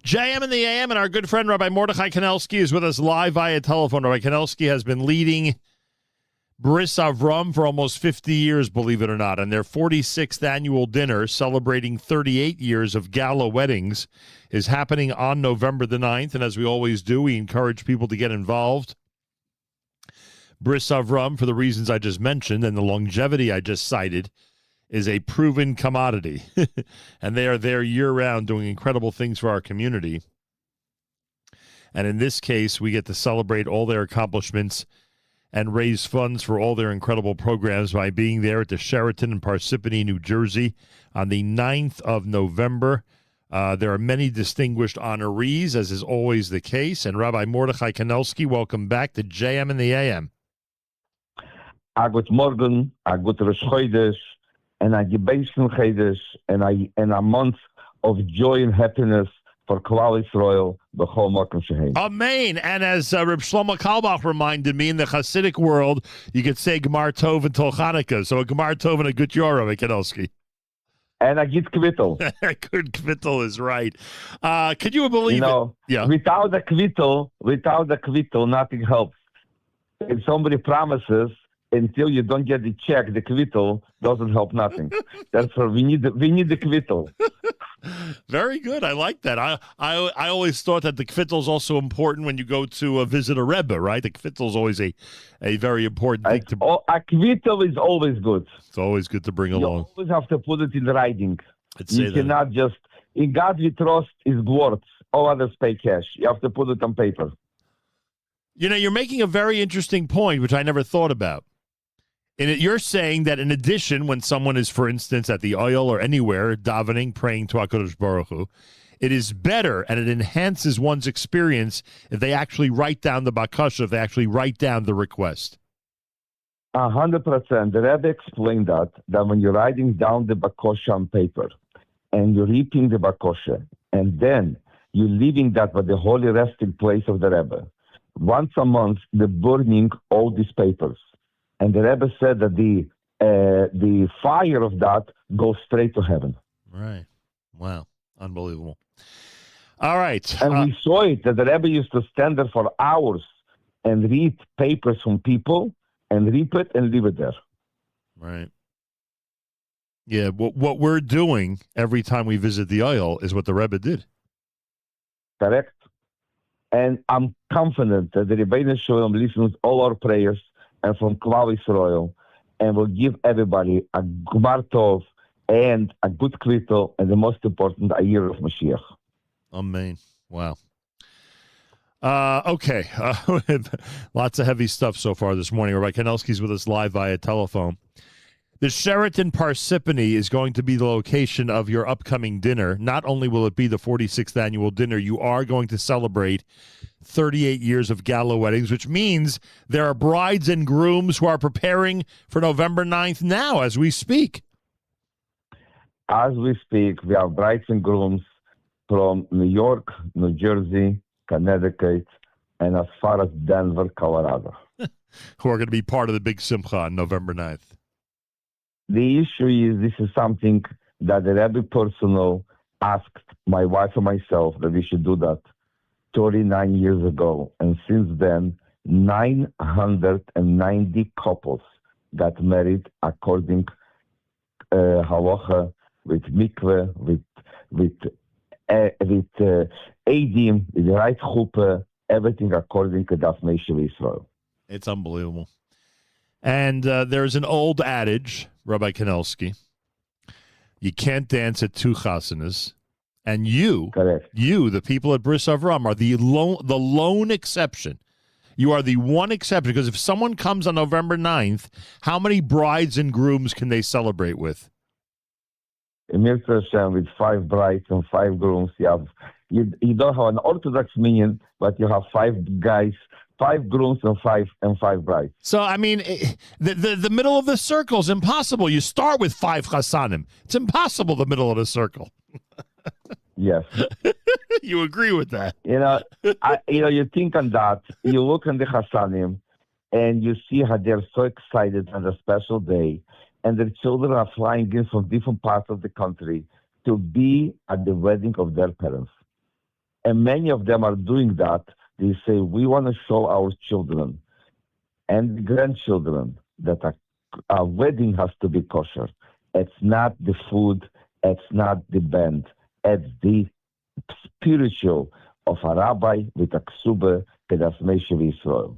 JM in the AM, and our good friend Rabbi Mordechai Kanelsky is with us live via telephone. Rabbi Kanelsky has been leading Bris Avrohom for almost 50 years, believe it or not, and their 46th annual dinner celebrating 38 years of gala weddings is happening on November the 9th, and as we always do, we encourage people to get involved. Bris Avrohom, for the reasons I just mentioned and the longevity I just cited, is a proven commodity, and they are there year-round doing incredible things for our community. And in this case, we get to celebrate all their accomplishments and raise funds for all their incredible programs by being there at the Sheraton in Parsippany, New Jersey on the 9th of November. There are many distinguished honorees, as is always the case. And Rabbi Mordechai Kanelsky, welcome back to JM in the AM. A good morgen, a good Rosh Chodesh, and a Gebeichen Chodesh, and a month of joy and happiness for Klal Yisrael, b'chol makom shehem. Amen. And as Reb Shlomo Kalbach reminded me, in the Hasidic world, you could say Gemar Tov until Hanukkah. So a Gemar Tov and a good Yorah, Kanelsky. And a good kvittel. Good kvittel is right. Could you believe it? Yeah. Without the kvittel, nothing helps. If somebody promises, until you don't get the check, the kvittel doesn't help nothing. That's why we need the kvittel. Very good. I like that. I always thought that the kvittel is also important when you go to visit a Rebbe, right? The kvittel is always a very important thing to. A kvittel is always good. It's always good to bring along. You always have to put it in writing. You cannot just, in God we trust is words. All others pay cash. You have to put it on paper. You know, you're making a very interesting point, which I never thought about. You're saying that in addition, when someone is, for instance, at the oil or anywhere, davening, praying to HaKadosh Baruch Hu, it is better and it enhances one's experience if they actually write down the bakasha, if they actually write down the request. 100%. The Rebbe explained that when you're writing down the bakasha on paper and you're repeating the bakasha, and then you're leaving that by the holy resting place of the Rebbe, once a month, they're burning all these papers. And the Rebbe said that the fire of that goes straight to heaven. Right. Wow. Unbelievable. All right. And we saw it, that the Rebbe used to stand there for hours and read papers from people and read it and leave it there. Right. Yeah, what we're doing every time we visit the oil is what the Rebbe did. Correct. And I'm confident that the Rebbeinu Shalom listens to all our prayers and from Klal Yisrael, and will give everybody a Gemar Tov and a good kvittel, and the most important, a year of Mashiach. Amen. Wow. Okay. Lots of heavy stuff so far this morning. Rabbi Kanelsky's with us live via telephone. The Sheraton Parsippany is going to be the location of your upcoming dinner. Not only will it be the 46th annual dinner, you are going to celebrate 38 years of gala weddings, which means there are brides and grooms who are preparing for November 9th now as we speak. As we speak, we have brides and grooms from New York, New Jersey, Connecticut, and as far as Denver, Colorado. Who are going to be part of the big simcha on November 9th. The issue is this is something that the Rebbe personal asked my wife and myself that we should do that 39 years ago. And since then, 990 couples got married according halacha, with mikveh, with edim, with the right chuppah, everything according to Daf Meishav Israel. It's unbelievable. And there's an old adage, Rabbi Kanelsky, you can't dance at two chasanas. And Correct. The people at Bris Avrohom, are the lone exception. You are the one exception, because if someone comes on November 9th, how many brides and grooms can they celebrate with? Emir Hashem, with 5 brides and 5 grooms, you don't have an Orthodox minyan, but you have 5 guys, 5 grooms and five brides. So, I mean, the middle of the circle is impossible. You start with 5 chasanim. It's impossible, the middle of the circle. Yes. You agree with that? You think on that. You look on the chasanim, and you see how they're so excited on a special day, and their children are flying in from different parts of the country to be at the wedding of their parents. And many of them are doing that. They say, we want to show our children and grandchildren that a wedding has to be kosher. It's not the food, it's not the band, it's the spiritual of a rabbi with a ksuba kedas Meshav Yisrael.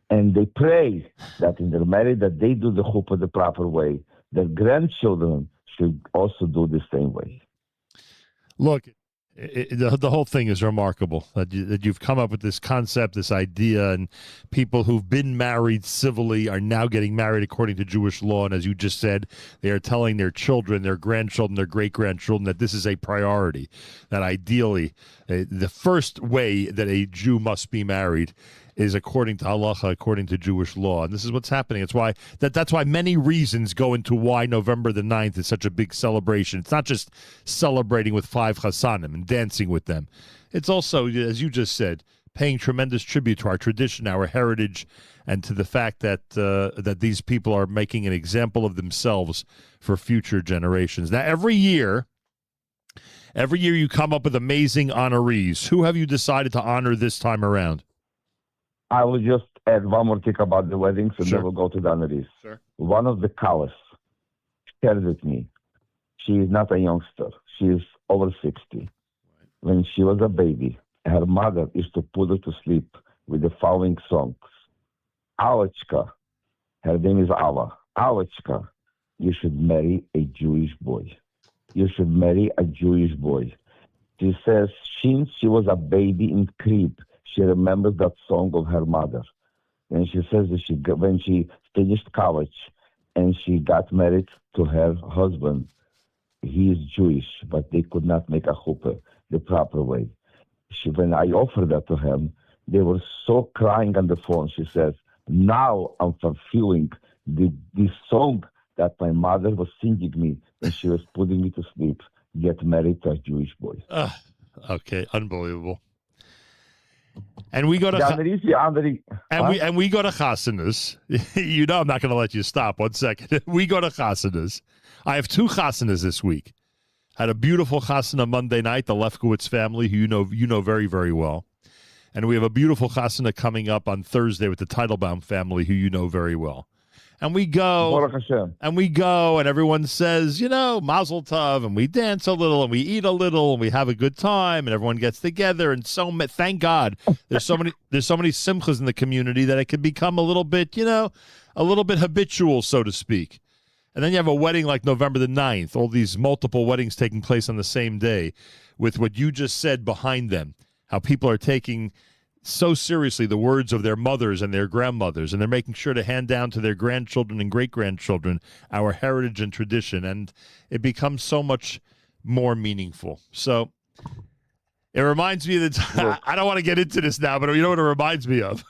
And they pray that in their marriage that they do the chuppah the proper way. Their grandchildren should also do the same way. Look, the whole thing is remarkable that you've come up with this concept, this idea, and people who've been married civilly are now getting married according to Jewish law. And as you just said, they are telling their children, their grandchildren, their great-grandchildren that this is a priority, that ideally the first way that a Jew must be married is according to halacha, according to Jewish law. And this is what's happening. It's why that's why many reasons go into why November the 9th is such a big celebration. It's not just celebrating with 5 Chassanim and dancing with them. It's also, as you just said, paying tremendous tribute to our tradition, our heritage, and to the fact that that these people are making an example of themselves for future generations. Now, every year you come up with amazing honorees. Who have you decided to honor this time around? I will just add one more thing about the weddings, and Sure. then we'll go to the honorees. Sure. One of the Kalas shared with me. She is not a youngster. She is over 60. Right. When she was a baby, her mother used to put her to sleep with the following songs. Awachka, her name is Ava. Awachka, you should marry a Jewish boy. You should marry a Jewish boy. She says since she was a baby in crib, she remembers that song of her mother. And she says that when she finished college and she got married to her husband, he is Jewish, but they could not make a chuppah the proper way. When I offered that to him, they were so crying on the phone. She says, now I'm fulfilling the song that my mother was singing me when she was putting me to sleep, get married to a Jewish boy. Okay, unbelievable. And we go to and we go to chasanas. You know I'm not going to let you stop. 1 second. We go to chasanas. I have 2 chasanas this week. Had a beautiful chasana Monday night, the Lefkowitz family, who you know very, very well. And we have a beautiful chasana coming up on Thursday with the Teitelbaum family, who you know very well. And we go, and everyone says, Mazal Tov, and we dance a little, and we eat a little, and we have a good time, and everyone gets together, and thank God, there's so many simchas in the community that it can become a little bit habitual, so to speak. And then you have a wedding like November the 9th, all these multiple weddings taking place on the same day, with what you just said behind them, how people are taking so seriously the words of their mothers and their grandmothers, and they're making sure to hand down to their grandchildren and great-grandchildren our heritage and tradition, and it becomes so much more meaningful. So it reminds me of the time, I don't want to get into this now, but you know what it reminds me of?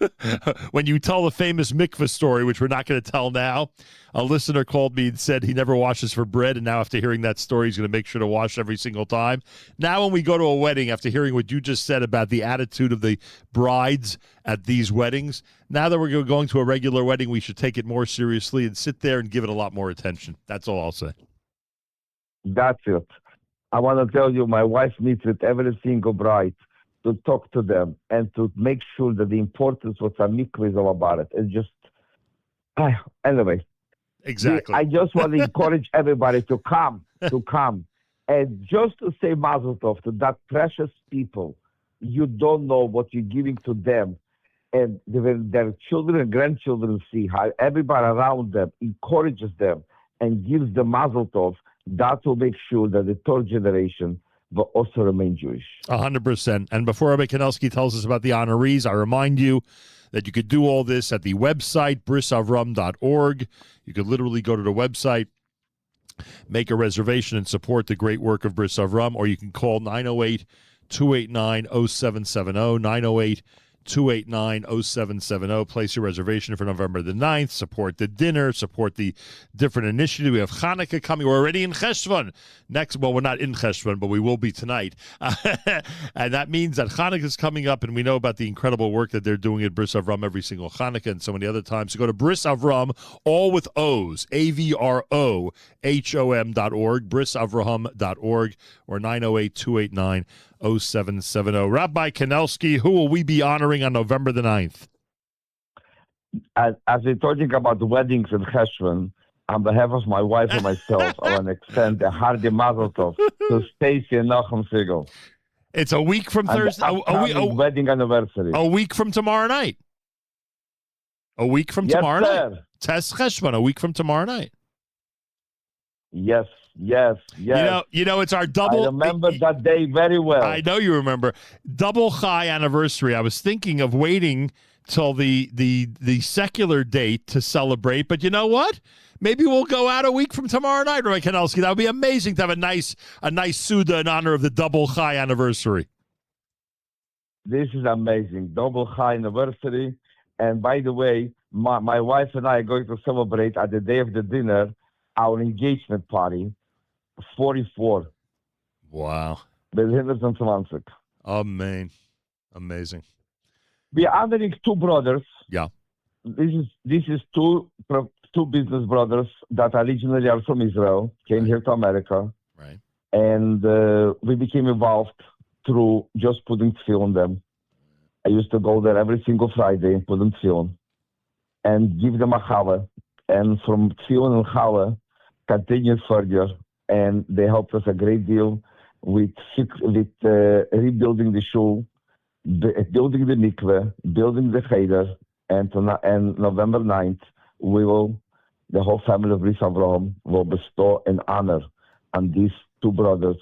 When you tell the famous mikveh story, which we're not going to tell now, a listener called me and said he never washes for bread, and now after hearing that story, he's going to make sure to wash every single time. Now when we go to a wedding, after hearing what you just said about the attitude of the brides at these weddings, now that we're going to a regular wedding, we should take it more seriously and sit there and give it a lot more attention. That's all I'll say. That's it. I want to tell you, my wife meets with every single bride to talk to them and to make sure that the importance of a mikveh is all about it. It's just, anyway. Exactly. I just want to encourage everybody to come, and just to say Mazal Tov to that precious people. You don't know what you're giving to them, and when their children and grandchildren see how everybody around them encourages them and gives them Mazal Tov, that will make sure that the third generation will also remain Jewish. 100%. And before Rabbi Kanelsky tells us about the honorees, I remind you that you could do all this at the website, brisavrohom.org. You could literally go to the website, make a reservation, and support the great work of Bris Avrohom, or you can call 908-289-0770, 908-289-0770. Place your reservation for November the 9th. Support the dinner. Support the different initiatives. We have Hanukkah coming. We're already in Cheshvan. We're not in Cheshvan, but we will be tonight. And that means that Hanukkah is coming up, and we know about the incredible work that they're doing at Bris Avrohom every single Hanukkah and so many other times. So go to Bris Avrohom, all with O's, AVROHOM.org, brisavrohom.org, or 908-289 0770. Rabbi Kanelsky, who will we be honoring on November the 9th? As we're talking about weddings in Cheshvan, on behalf of my wife and myself, I want to extend a hearty Mazal Tov to Stacy and Nachum Segal. It's a week from Thursday. Wedding anniversary. A week from tomorrow night. A week from tomorrow night. Tes Cheshvan, a week from tomorrow night. Yes. You know, it's our double. I remember that day very well. I know you remember. Double Chai anniversary. I was thinking of waiting till the secular date to celebrate, but you know what? Maybe we'll go out a week from tomorrow night, Rabbi Kanelsky. That would be amazing to have a nice Suda in honor of the Double Chai anniversary. This is amazing. Double Chai anniversary. And by the way, my wife and I are going to celebrate at the day of the dinner our engagement party, 44. Wow. Amazing. We are honoring two brothers. Yeah. This is two business brothers that originally are from Israel, came here to America. Right. And we became involved through just putting tefillin on them. I used to go there every single Friday and put them tefillin and give them a challah. And from tefillin and challah, continued further. And they helped us a great deal with rebuilding the shul, building the mikveh, building the cheder. And November 9th, the whole family of Bris Avrohom will bestow an honor on these two brothers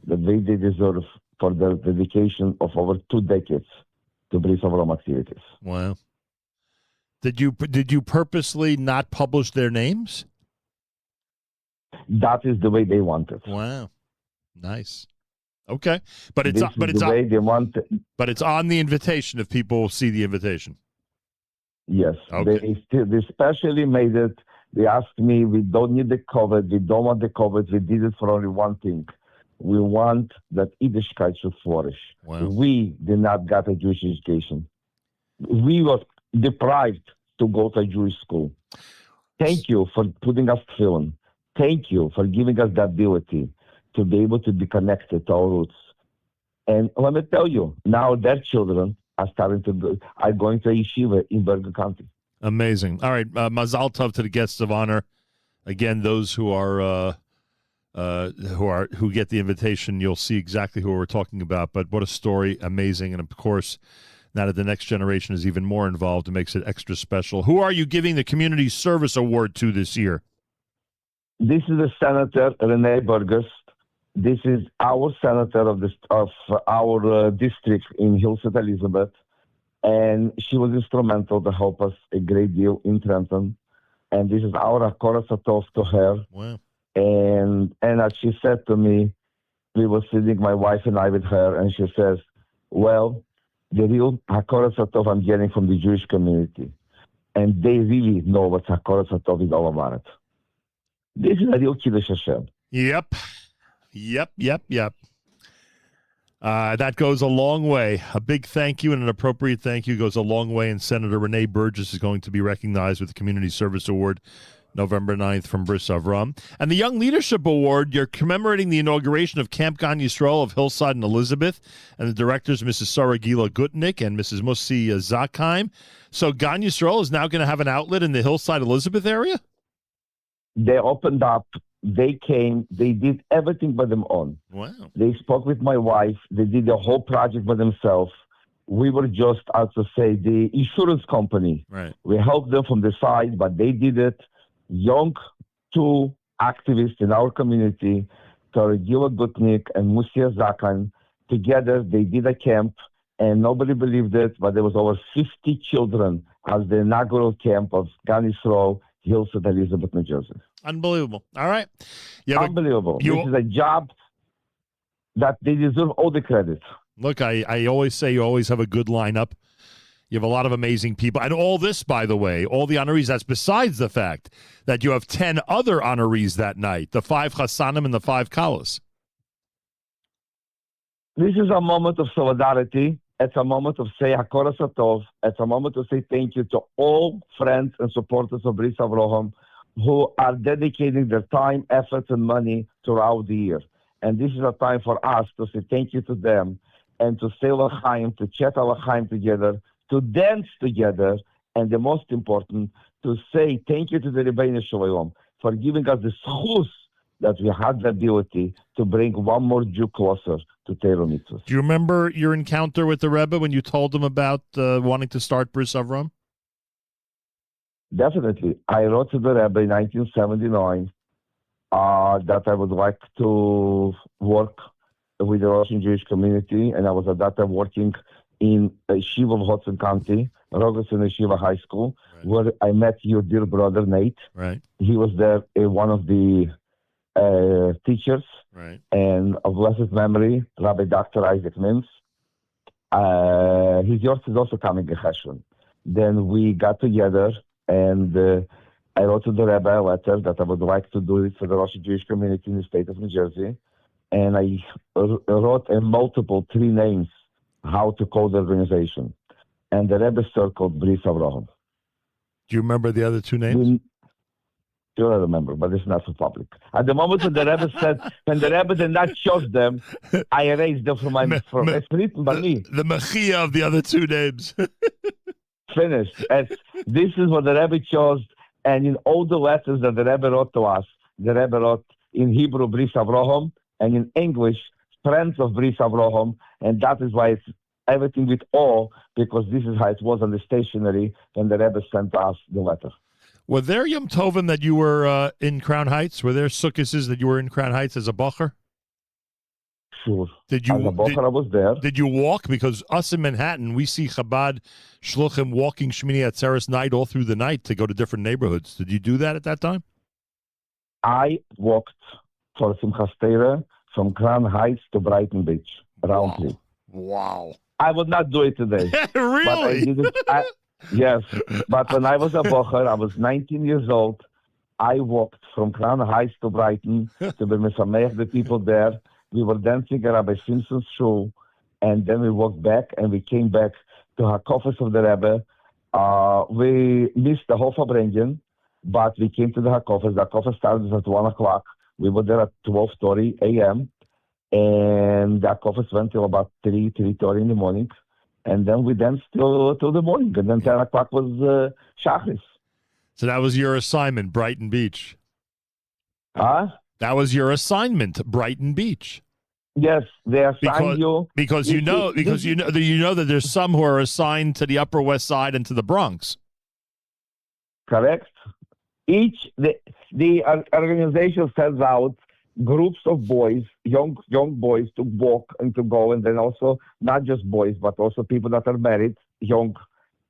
that they deserve for their dedication of over 2 decades to Bris Avrohom activities. Wow. Did you purposely not publish their names? That is the way they want it. Wow. Nice. Okay. But it's the way they want it. But it's on the invitation if people see the invitation. Yes. Okay. They specially made it. They asked me, we don't need the COVID. We don't want the COVID. We did it for only one thing. We want that Yiddishkeit should flourish. Wow. We did not get a Jewish education. We were deprived to go to a Jewish school. Thank you for putting us tefillin. Thank you for giving us the ability to be able to be connected to our roots. And let me tell you, now their children are going to yeshiva in Bergen County. Amazing. All right, Mazal Tov to the guests of honor. Again, those who get the invitation, you'll see exactly who we're talking about. But what a story, amazing, and of course, now that the next generation is even more involved, it makes it extra special. Who are you giving the Community Service Award to this year? This is the Senator Renee Burgess. This is our senator of our district in Hillside Elizabeth, and she was instrumental to help us a great deal in Trenton. And this is our Hakora Satov to her. Wow. And as she said to me, we were sitting, my wife and I, with her, and she says, well, the real Hakora Satov I'm getting from the Jewish community. And they really know what Hakora Satov is all about. This is a real Kiddush Hashem. Yep. That goes a long way. A big thank you and an appropriate thank you goes a long way. And Senator Renee Burgess is going to be recognized with the Community Service Award November 9th from Bris Avrohom. And the Young Leadership Award, you're commemorating the inauguration of Camp Gan Yisrael of Hillside and Elizabeth, and the directors, Mrs. Sarah Gila Gutnick and Mrs. Musi Zakheim. So Gan Yisrael is now going to have an outlet in the Hillside Elizabeth area? They opened up. They came. They did everything by them own. Wow. They spoke with my wife. They did the whole project by themselves. We were just, out to say, the insurance company. Right. We helped them from the side, but they did it. Young two activists in our community, Sarah Gila Gutnick and Musia Zakheim, together they did a camp, and nobody believed it, but there was over 50 children as the inaugural camp of Gan Yisrael, Hillside, Elizabeth, New Jersey. Unbelievable. All right. Unbelievable. This is a job that they deserve all the credit. Look, I always say you always have a good lineup. You have a lot of amazing people. And all this, by the way, all the honorees, that's besides the fact that you have 10 other honorees that night, the 5 Chassanim and the 5 Kalas. This is a moment of solidarity. It's a moment of say Hakora Satov. It's a moment to say thank you to all friends and supporters of Bris Avrohom who are dedicating their time, efforts, and money throughout the year. And this is a time for us to say thank you to them and to say l'chaim, to chat l'chaim together, to dance together, and the most important, to say thank you to the Rebbeinu Shalom for giving us the schus that we had the ability to bring one more Jew closer to Torah mitzvahs. Do you remember your encounter with the Rebbe when you told him about wanting to start Bris Avrohom? Definitely. I wrote to the Rebbe in 1979 that I would like to work with the Russian Jewish community, and I was at that time working in Yeshiva of Hudson County, Rogerson Yeshiva High School, right, where I met your dear brother, Nate. Right. He was there, one of the teachers, right, and of blessed memory, Rabbi Dr. Isaac Mintz. His yours is also coming in Cheshvan. Then we got together, and I wrote to the Rebbe a letter that I would like to do it for the Russian Jewish community in the state of New Jersey. And I wrote in multiple 3 names how to call the organization. And the Rebbe circled Bris Avrohom. Do you remember the other 2 names? Sure, I remember, but it's not so public. At the moment when the Rebbe said, when the Rebbe did not choose them, I erased them from my, it's written by me. The mechia of the other 2 names. Finished. This is what the Rebbe chose, and in all the letters that the Rebbe wrote to us, the Rebbe wrote in Hebrew Bris Avrohom, and in English, Friends of Bris Avrohom, and that is why it's everything with awe, because this is how it was on the stationery when the Rebbe sent us the letter. Were there Yom Tovim that you were in Crown Heights? Were there Sukkoses that you were in Crown Heights as a bacher? Sure. Did you? As a bacher, I was there. Did you walk? Because us in Manhattan, we see Chabad Shluchim walking Shmini Atzeres night all through the night to go to different neighborhoods. Did you do that at that time? I walked for Simchas Torah from Crown Heights to Brighton Beach, round trip. Wow. I would not do it today. Really? But I did it. Yes. But when I was a bocher, I was 19 years old. I walked from Crown Heights to Brighton to be mesameach the people there. We were dancing at Rabbi Simpson's shul, and then we walked back, and we came back to Hakofes of the Rebbe. We missed the whole Fabrengen, but we came to the Hakofes. The Hakofes started at 1 o'clock. We were there at 12:30 a.m., and the Hakofes went till about 3:30 in the morning, and then we danced till the morning, and then 10 o'clock was Shachris. So that was your assignment, Brighton Beach. Huh? That was your assignment, Brighton Beach. Yes, they assign you because you know that there's some who are assigned to the Upper West Side and to the Bronx. Correct. The organization sends out groups of boys, young boys, to walk and to go, and then also not just boys, but also people that are married, young,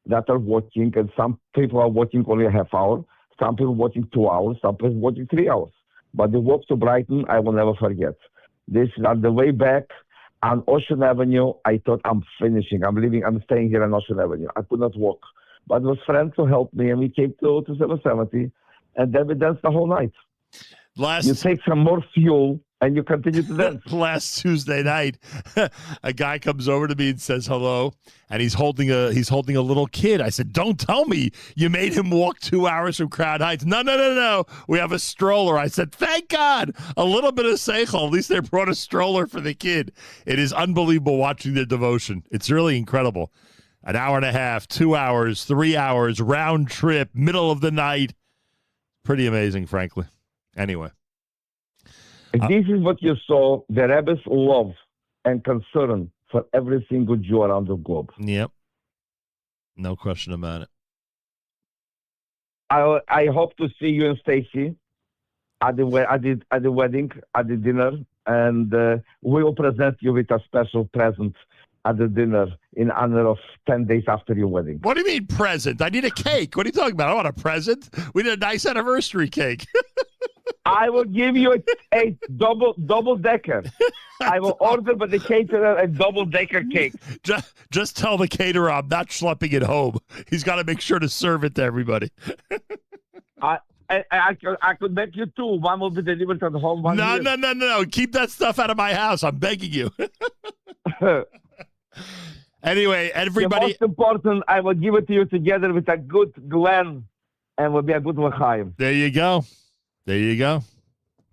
that are watching, and some people are watching only a half hour, some people watching 2 hours, some people watching 3 hours. But the walk to Brighton, I will never forget. This on the way back on Ocean Avenue, I thought I'm finishing. I'm staying here on Ocean Avenue. I could not walk. But it was friends who helped me, and we came to 770, and then we danced the whole night. You take some more fuel, and you continue to dance. Last Tuesday night, a guy comes over to me and says hello, and he's holding a little kid. I said, "Don't tell me you made him walk 2 hours from Crown Heights." No. We have a stroller. I said, "Thank God, a little bit of seichel. At least they brought a stroller for the kid." It is unbelievable watching their devotion. It's really incredible. An hour and a half, 2 hours, 3 hours, round trip, middle of the night. Pretty amazing, frankly. Anyway. This is what you saw, the Rebbe's love and concern for every single Jew around the globe. Yep. No question about it. I hope to see you and Stacy at the wedding, at the dinner, and we will present you with a special present at the dinner in honor of 10 days after your wedding. What do you mean present? I need a cake. What are you talking about? I want a present. We need a nice anniversary cake. I will give you a double decker. I will order by the caterer a double decker cake. Just tell the caterer I'm not schlepping it home. He's got to make sure to serve it to everybody. I could make you two. One will be delivered at home. No. Keep that stuff out of my house. I'm begging you. Anyway, everybody. The most important, I will give it to you together with a good Glen, and will be a good L'chaim. There you go.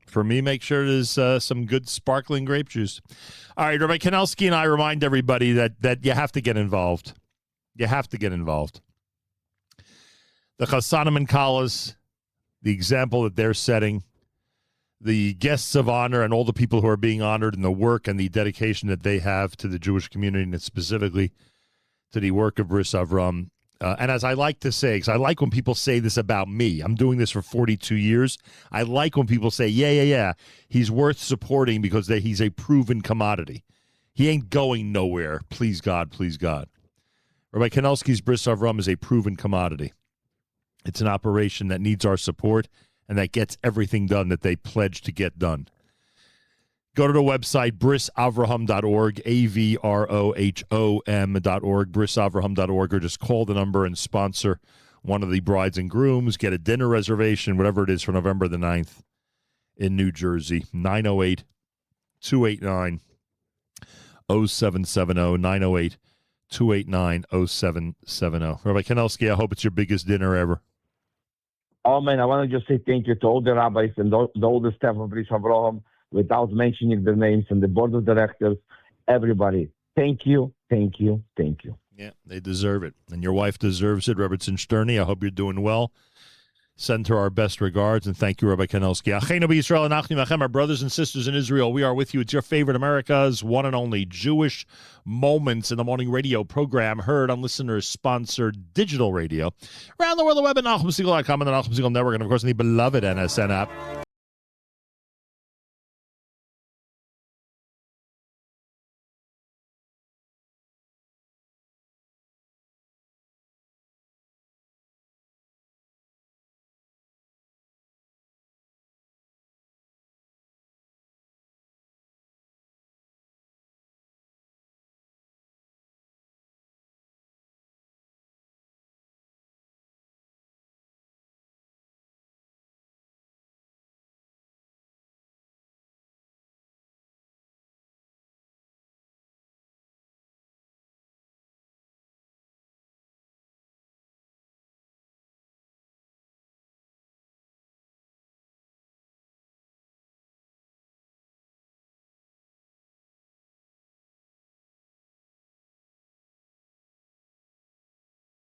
For me, make sure there's some good sparkling grape juice. All right, Rabbi Kanelsky and I remind everybody that you have to get involved. You have to get involved. The Chassanim and Kalas, the example that they're setting, the guests of honor and all the people who are being honored and the work and the dedication that they have to the Jewish community and specifically to the work of Bris Avrohom. And as I like to say, because I like when people say this about me, I'm doing this for 42 years. I like when people say, yeah, he's worth supporting because he's a proven commodity. He ain't going nowhere. Please God, please God. Rabbi Kanelsky's Bris Avrohom is a proven commodity. It's an operation that needs our support and that gets everything done that they pledge to get done. Go to the website, brisavrohom.org, avrohom.org, brisavrohom.org, or just call the number and sponsor one of the brides and grooms. Get a dinner reservation, whatever it is, for November the 9th in New Jersey, 908-289-0770, 908-289-0770. Rabbi Kanelsky, I hope it's your biggest dinner ever. Oh, man, I want to just say thank you to all the rabbis and all the staff of Bris Avrohom, without mentioning their names, and the board of directors, everybody. Thank you, thank you, thank you. Yeah, they deserve it. And your wife deserves it, Robertson Sterney. I hope you're doing well. Send her our best regards, and thank you, Rabbi Kanelsky. Achenu b'Yisrael and Nachum Segal, our brothers and sisters in Israel, we are with you. It's your favorite America's one and only Jewish Moments in the Morning radio program, heard on listeners-sponsored digital radio around the world, the web at NachumSegal.com and the Nachum Segal Network, and, of course, the beloved NSN app.